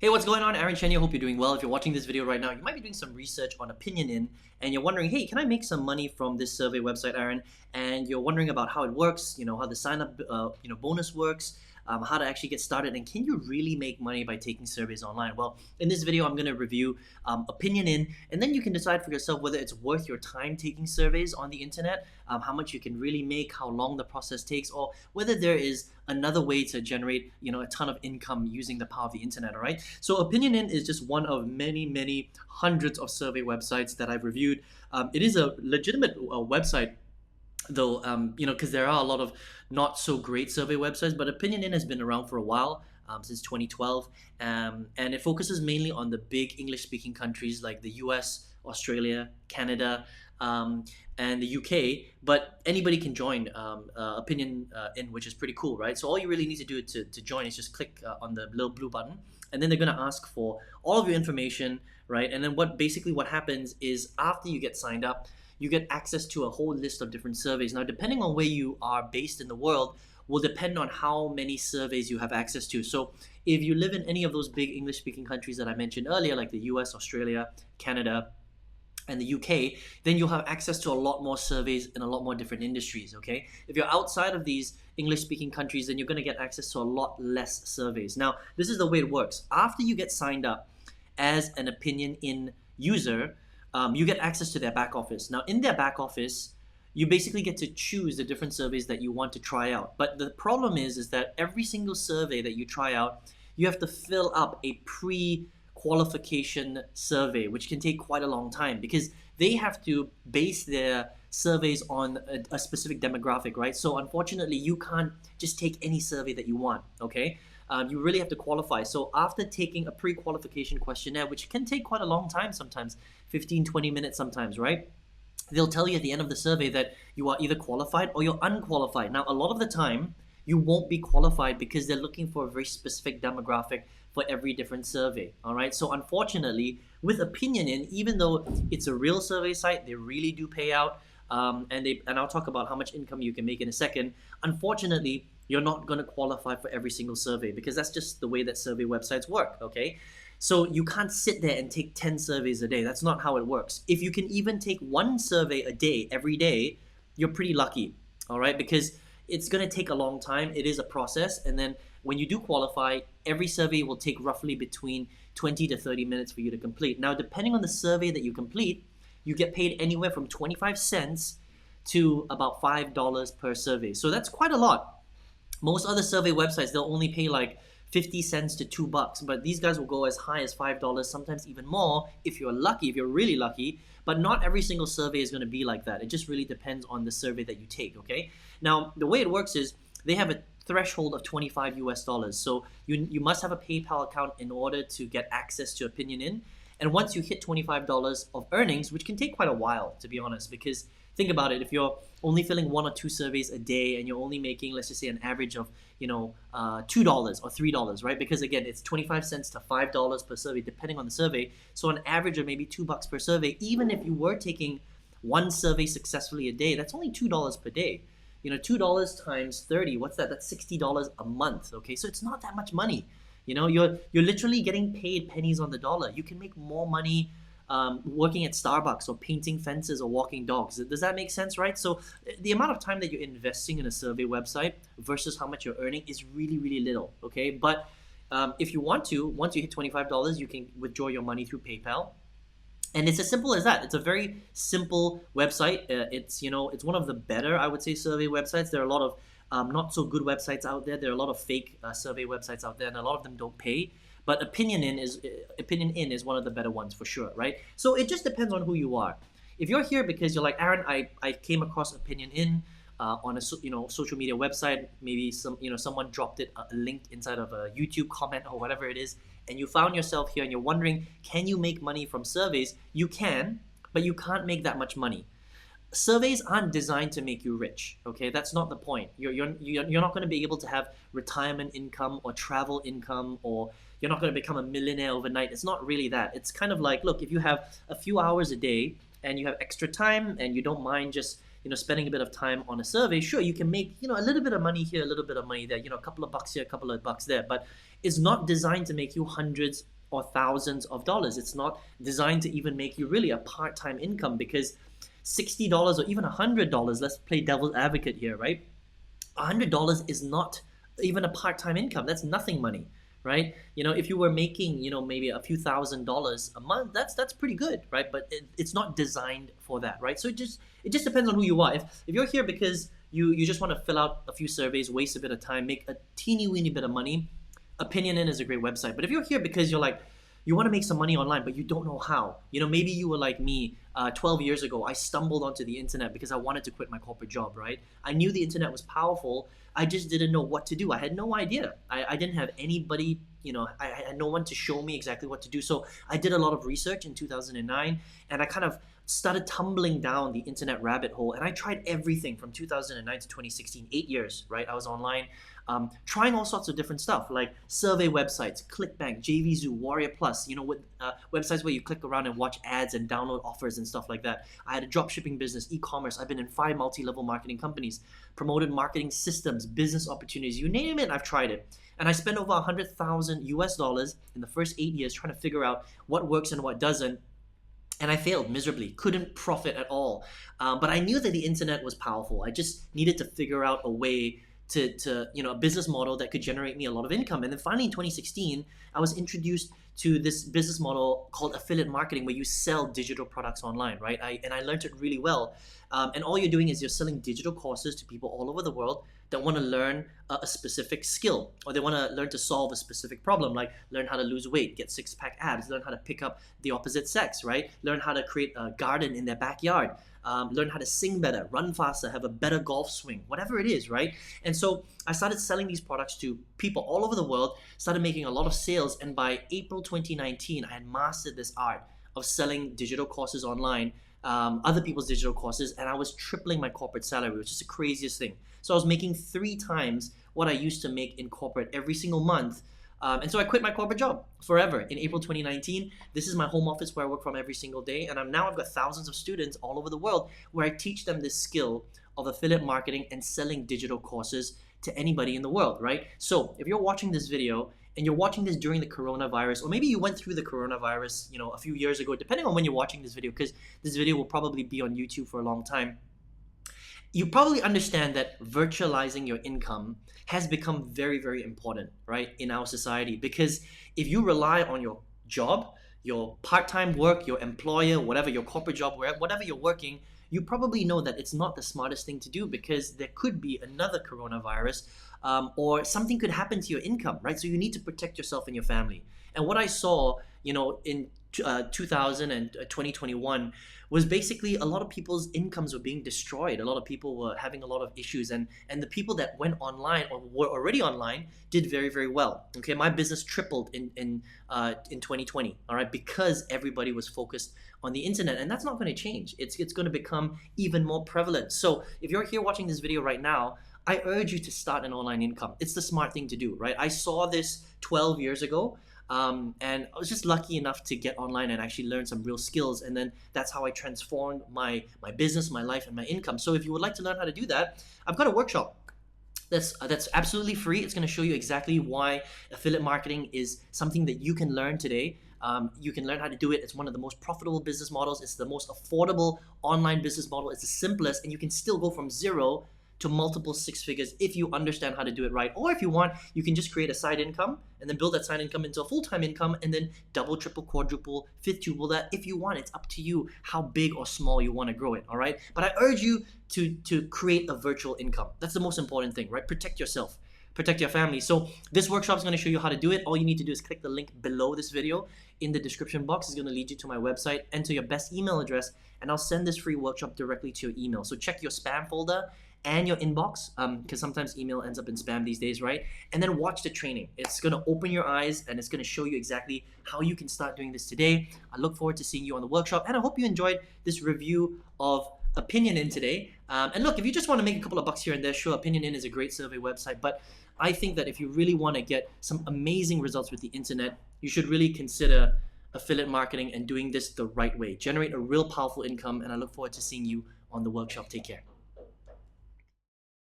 Hey, what's going on? Aaron Chen here. Hope you're doing well. If you're watching this video right now, you might be doing some research on OpinionIn and you're wondering, hey, can I make some money from this survey website, Aaron? And you're wondering about how it works, how the sign up, bonus works, how to actually get started, and can you really make money by taking surveys online? Well, in this video, I'm going to review OpinionIn, and then you can decide for yourself whether it's worth your time taking surveys on the internet, how much you can really make, how long the process takes, or whether there is another way to generate a ton of income using the power of the internet. All right, so OpinionIn is just one of many hundreds of survey websites that I've reviewed. It is a legitimate website, though, because there are a lot of not so great survey websites, but OpinionIn has been around for a while, since 2012, and it focuses mainly on the big English-speaking countries like the US, Australia, Canada, and the UK, but anybody can join OpinionIn, which is pretty cool, right? So all you really need to do to join is just click on the little blue button, and then they're going to ask for all of your information, right? And then what happens is after you get signed up, you get access to a whole list of different surveys. Now, depending on where you are based in the world, will depend on how many surveys you have access to. So if you live in any of those big English-speaking countries that I mentioned earlier, like the US, Australia, Canada, and the UK, then you'll have access to a lot more surveys in a lot more different industries, okay? If you're outside of these English-speaking countries, then you're gonna get access to a lot less surveys. Now, this is the way it works. After you get signed up as an OpinionIn user, you get access to their back office. Now, in their back office, you basically get to choose the different surveys that you want to try out. But the problem is that every single survey that you try out, you have to fill up a pre-qualification survey, which can take quite a long time because they have to base their surveys on a specific demographic, right? So unfortunately, you can't just take any survey that you want, okay? You really have to qualify. So after taking a pre-qualification questionnaire, which can take quite a long time sometimes, 15, 20 minutes sometimes, right? They'll tell you at the end of the survey that you are either qualified or you're unqualified. Now, a lot of the time, you won't be qualified because they're looking for a very specific demographic for every different survey, all right? So unfortunately, with OpinionIn, even though it's a real survey site, they really do pay out, and I'll talk about how much income you can make in a second. Unfortunately, you're not going to qualify for every single survey because that's just the way that survey websites work, okay? So you can't sit there and take 10 surveys a day. That's not how it works. If you can even take one survey a day, every day, you're pretty lucky, all right? Because it's going to take a long time. It is a process. And then when you do qualify, every survey will take roughly between 20 to 30 minutes for you to complete. Now, depending on the survey that you complete, you get paid anywhere from 25 cents to about $5 per survey. So that's quite a lot. Most other survey websites, they'll only pay like 50 cents to $2, but these guys will go as high as $5, sometimes even more if you're lucky, if you're really lucky. But not every single survey is going to be like that. It just really depends on the survey that you take, okay? Now, the way it works is they have a threshold of 25 US dollars. So you must have a PayPal account in order to get access to OpinionIn. And once you hit $25 of earnings, which can take quite a while, to be honest, because think about it, if you're only filling 1 or 2 surveys a day and you're only making, let's just say, an average of, $2 or $3, right? Because again, it's 25 cents to $5 per survey, depending on the survey. So an average of maybe $2 per survey, even if you were taking one survey successfully a day, that's only $2 per day. $2 times 30, what's that? That's $60 a month, okay? So it's not that much money. You're literally getting paid pennies on the dollar. You can make more money working at Starbucks or painting fences or walking dogs. Does that make sense, right? So the amount of time that you're investing in a survey website versus how much you're earning is really little, okay? But if you want to, once you hit $25, you can withdraw your money through PayPal. And it's as simple as that. It's a very simple website. It's one of the better, I would say, survey websites. There are a lot of not so good websites out there. There are a lot of fake survey websites out there, and a lot of them don't pay. But OpinionIn is one of the better ones for sure, right? So it just depends on who you are. If you're here because you're like, Aaron, I came across OpinionIn on a social media website, maybe someone dropped a link inside of a YouTube comment or whatever it is, and you found yourself here and you're wondering, can you make money from surveys? You can, but you can't make that much money. Surveys aren't designed to make you rich, okay? That's not the point. You're not going to be able to have retirement income or travel income, or you're not going to become a millionaire overnight. It's not really that. It's kind of like, look, if you have a few hours a day and you have extra time and you don't mind just spending a bit of time on a survey, sure, you can make, a little bit of money here, a little bit of money there, a couple of bucks here, a couple of bucks there, but it's not designed to make you hundreds or thousands of dollars. It's not designed to even make you really a part-time income, because $60 or even $100, let's play devil's advocate here, right? $100 is not even a part-time income. That's nothing money, right? If you were making, maybe a few $1,000s a month, that's pretty good, right? But it's not designed for that, right? So it just depends on who you are. If you're here because you just want to fill out a few surveys, waste a bit of time, make a teeny weeny bit of money, Opinion is a great website. But if you're here because you're like, you want to make some money online, but you don't know how. Maybe you were like me 12 years ago. I stumbled onto the internet because I wanted to quit my corporate job, right? I knew the internet was powerful. I just didn't know what to do. I had no idea. I didn't have anybody, I had no one to show me exactly what to do. So I did a lot of research in 2009, and I kind of started tumbling down the internet rabbit hole. And I tried everything from 2009 to 2016, 8 years, right? I was online, trying all sorts of different stuff like survey websites, ClickBank, JVZoo, Warrior Plus, websites where you click around and watch ads and download offers and stuff like that. I had a dropshipping business, e-commerce. I've been in 5 multi-level marketing companies, promoted marketing systems, business opportunities, you name it, I've tried it. And I spent over $100,000 in the first 8 years trying to figure out what works and what doesn't. And I failed miserably, couldn't profit at all. But I knew that the internet was powerful. I just needed to figure out a way to a business model that could generate me a lot of income. And then finally in 2016, I was introduced to this business model called affiliate marketing, where you sell digital products online, right? I learned it really well. And all you're doing is you're selling digital courses to people all over the world that want to learn a specific skill, or they want to learn to solve a specific problem, like learn how to lose weight, get six-pack abs, learn how to pick up the opposite sex, right? Learn how to create a garden in their backyard, learn how to sing better, run faster, have a better golf swing, whatever it is, right? And so I started selling these products to people all over the world, started making a lot of sales, and by April 2019, I had mastered this art of selling digital courses online, other people's digital courses, and I was tripling my corporate salary, which is the craziest thing. So I was making 3 times what I used to make in corporate every single month. And so I quit my corporate job forever in April 2019. This is my home office where I work from every single day. And I've got thousands of students all over the world where I teach them this skill of affiliate marketing and selling digital courses to anybody in the world, right? So if you're watching this video and you're watching this during the coronavirus, or maybe you went through the coronavirus, a few years ago, depending on when you're watching this video, because this video will probably be on YouTube for a long time, you probably understand that virtualizing your income has become very, very important, right, in our society. Because if you rely on your job, your part-time work, your employer, whatever, your corporate job, whatever you're working, you probably know that it's not the smartest thing to do, because there could be another coronavirus, or something could happen to your income, right? So you need to protect yourself and your family. And what I saw, in 2000 and 2021 was basically a lot of people's incomes were being destroyed. A lot of people were having a lot of issues, and the people that went online or were already online did very, very well. Okay, my business tripled in 2020. All right, because everybody was focused on the internet, and that's not going to change. It's going to become even more prevalent. So if you're here watching this video right now, I urge you to start an online income. It's the smart thing to do, right? I saw this 12 years ago. And I was just lucky enough to get online and actually learn some real skills, and then that's how I transformed my business, my life, and my income. So if you would like to learn how to do that, I've got a workshop that's absolutely free. It's going to show you exactly why affiliate marketing is something that you can learn today. You can learn how to do it. It's one of the most profitable business models. It's the most affordable online business model. It's the simplest, and you can still go from zero to multiple 6 figures if you understand how to do it right. Or if you want, you can just create a side income and then build that side income into a full-time income, and then double, triple, quadruple, fifth-tuple that if you want. It's up to you how big or small you want to grow it, all right? But I urge you to create a virtual income. That's the most important thing, right? Protect yourself, protect your family. So this workshop is going to show you how to do it. All you need to do is click the link below this video in the description box. It's going to lead you to my website. Enter your best email address, and I'll send this free workshop directly to your email. So check your spam folder and your inbox, because sometimes email ends up in spam these days, right? And then watch the training. It's going to open your eyes, and it's going to show you exactly how you can start doing this today. I look forward to seeing you on the workshop, and I hope you enjoyed this review of Opinion In today. And look, if you just want to make a couple of bucks here and there, sure, Opinion In is a great survey website, but I think that if you really want to get some amazing results with the internet, you should really consider affiliate marketing and doing this the right way. Generate a real powerful income, and I look forward to seeing you on the workshop. Take care.